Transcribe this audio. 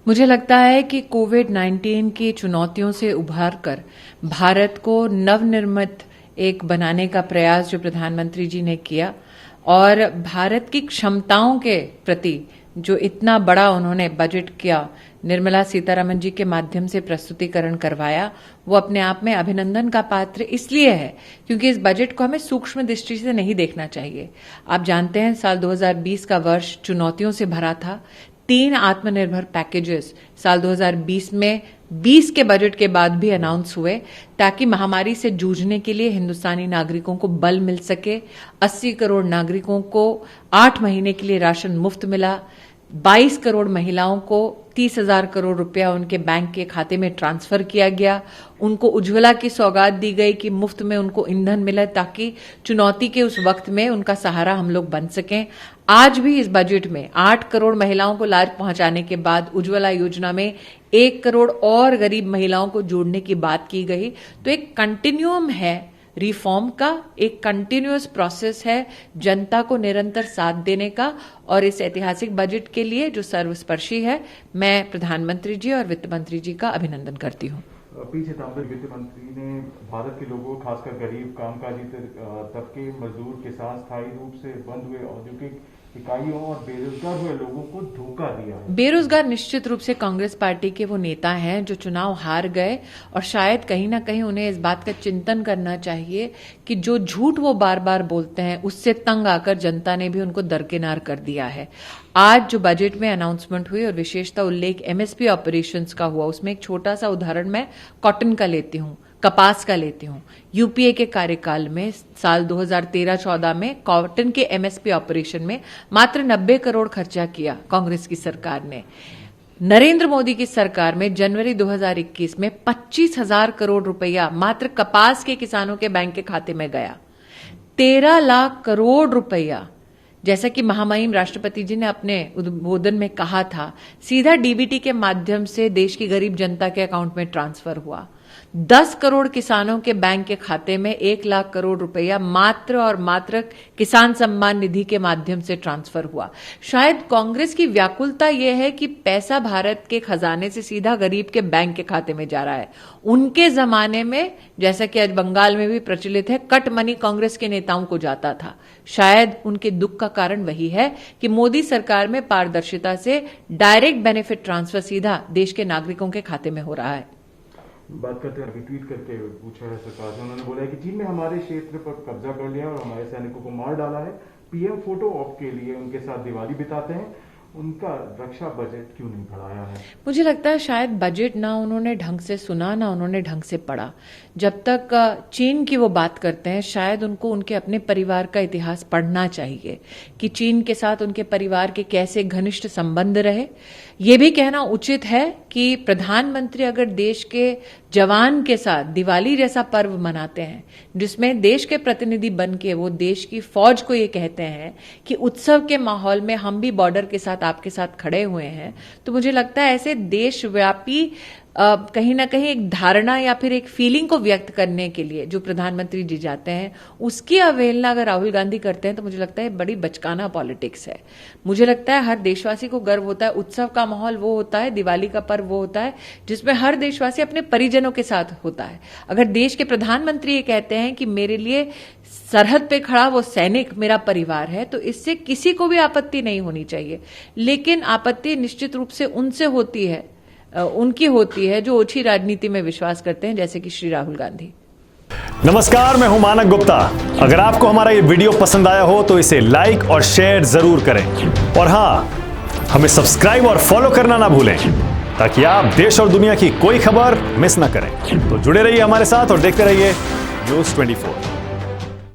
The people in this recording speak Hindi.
मुझे लगता है कि कोविड-19 की चुनौतियों से उभार कर भारत को नवनिर्मित एक बनाने का प्रयास जो प्रधानमंत्री जी ने किया और भारत की क्षमताओं के प्रति जो इतना बड़ा उन्होंने बजट किया, निर्मला सीतारमण जी के माध्यम से प्रस्तुतिकरण करवाया, वो अपने आप में अभिनंदन का पात्र इसलिए है क्योंकि इस बजट को हमें सूक्ष्म दृष्टि से नहीं देखना चाहिए। आप जानते हैं साल 2020 का वर्ष चुनौतियों से भरा था। 3 आत्मनिर्भर पैकेजेस साल 2020 में 20 के बजट के बाद भी अनाउंस हुए ताकि महामारी से जूझने के लिए हिंदुस्तानी नागरिकों को बल मिल सके। 80 करोड़ नागरिकों को 8 महीने के लिए राशन मुफ्त मिला। 22 करोड़ महिलाओं को 30,000 करोड़ रुपया उनके बैंक के खाते में ट्रांसफर किया गया। उनको उज्ज्वला की सौगात दी गई कि मुफ्त में उनको ईंधन मिले ताकि चुनौती के उस वक्त में उनका सहारा हम लोग बन सकें। आज भी इस बजट में 8 करोड़ महिलाओं को लाभ पहुंचाने के बाद उज्ज्वला योजना में 1 करोड़ और गरीब महिलाओं को जोड़ने की बात की गई। तो एक कंटिन्यूअम है रिफॉर्म का, एक कंटिन्यूअस प्रोसेस है जनता को निरंतर साथ देने का। और इस ऐतिहासिक बजट के लिए जो सर्वस्पर्शी है, मैं प्रधानमंत्री जी और वित्त मंत्री जी का अभिनंदन करती हूँ। पी चिदंबरम वित्त मंत्री ने भारत के लोगों, खासकर गरीब, कामकाजी तबके, मजदूर, किसान, स्थायी रूप से बंद हुए औद्योगिक इकाइयों और बेरोजगार हुए लोगों को धोखा दिया है। बेरोजगार निश्चित रूप से कांग्रेस पार्टी के वो नेता हैं जो चुनाव हार गए और शायद कहीं ना कहीं उन्हें इस बात का चिंतन करना चाहिए कि जो झूठ वो बार बार बोलते हैं उससे तंग आकर जनता ने भी उनको दरकिनार कर दिया है। आज जो बजट में अनाउंसमेंट हुई और विशेषता उल्लेख एमएसपी ऑपरेशंस का हुआ, उसमें एक छोटा सा उदाहरण मैं कॉटन का लेती हूँ, कपास का लेती हूँ। यूपीए के कार्यकाल में साल 2013-14 में कॉटन के एमएसपी ऑपरेशन में मात्र 90 करोड़ खर्चा किया कांग्रेस की सरकार ने। नरेंद्र मोदी की सरकार में जनवरी 2021 में 25,000 करोड़ रुपया मात्र कपास के किसानों के बैंक के खाते में गया। 13 लाख करोड़ रुपया, जैसा कि महामहिम राष्ट्रपति जी ने अपने उद्बोधन में कहा था, सीधा डीबीटी के माध्यम से देश की गरीब जनता के अकाउंट में ट्रांसफर हुआ। 10 करोड़ किसानों के बैंक के खाते में 1 लाख करोड़ रुपया मात्र और मात्र किसान सम्मान निधि के माध्यम से ट्रांसफर हुआ। शायद कांग्रेस की व्याकुलता यह है कि पैसा भारत के खजाने से सीधा गरीब के बैंक के खाते में जा रहा है। उनके जमाने में, जैसा कि आज बंगाल में भी प्रचलित है, कट मनी कांग्रेस के नेताओं को जाता था। शायद उनके दुख का कारण वही है कि मोदी सरकार में पारदर्शिता से डायरेक्ट बेनिफिट ट्रांसफर सीधा देश के नागरिकों के खाते में हो रहा है। बात करते हैं, ट्वीट करके पूछा है सरकार से, उन्होंने बोला है कि चीन ने हमारे क्षेत्र पर कब्जा कर लिया और हमारे सैनिकों को मार डाला है। पीएम फोटो ऑप के लिए उनके साथ दिवाली बिताते हैं, उनका रक्षा बजट क्यों नहीं बढ़ाया है? मुझे लगता है शायद बजट ना उन्होंने ढंग से सुना, ना उन्होंने ढंग से पढ़ा। जब तक चीन की वो बात करते हैं, शायद उनको उनके अपने परिवार का इतिहास पढ़ना चाहिए कि चीन के साथ उनके परिवार के कैसे घनिष्ठ संबंध रहे। ये भी कहना उचित है कि प्रधानमंत्री अगर देश के जवान के साथ दिवाली जैसा पर्व मनाते हैं, जिसमें देश के प्रतिनिधि बन के वो देश की फौज को ये कहते हैं कि उत्सव के माहौल में हम भी बॉर्डर के साथ आपके साथ खड़े हुए हैं, तो मुझे लगता है ऐसे देशव्यापी कहीं ना कहीं एक धारणा या फिर एक फीलिंग को व्यक्त करने के लिए जो प्रधानमंत्री जी जाते हैं, उसकी अवहेलना अगर राहुल गांधी करते हैं तो मुझे लगता है बड़ी बचकाना पॉलिटिक्स है। मुझे लगता है हर देशवासी को गर्व होता है। उत्सव का माहौल वो होता है, दिवाली का पर्व वो होता है जिसमें हर देशवासी अपने परिजनों के साथ होता है। अगर देश के प्रधानमंत्री ये कहते हैं कि मेरे लिए सरहद पे खड़ा वो सैनिक मेरा परिवार है, तो इससे किसी को भी आपत्ति नहीं होनी चाहिए। लेकिन आपत्ति निश्चित रूप से उनसे होती है, उनकी होती है जो ओछी राजनीति में विश्वास करते हैं, जैसे कि श्री राहुल गांधी। नमस्कार, मैं हूं मानक गुप्ता। अगर आपको हमारा ये वीडियो पसंद आया हो तो इसे लाइक और शेयर जरूर करें और हां, हमें सब्सक्राइब और फॉलो करना ना भूलें ताकि आप देश और दुनिया की कोई खबर मिस ना करें। तो जुड़े रहिए हमारे साथ और देखते रहिए न्यूज़ 24।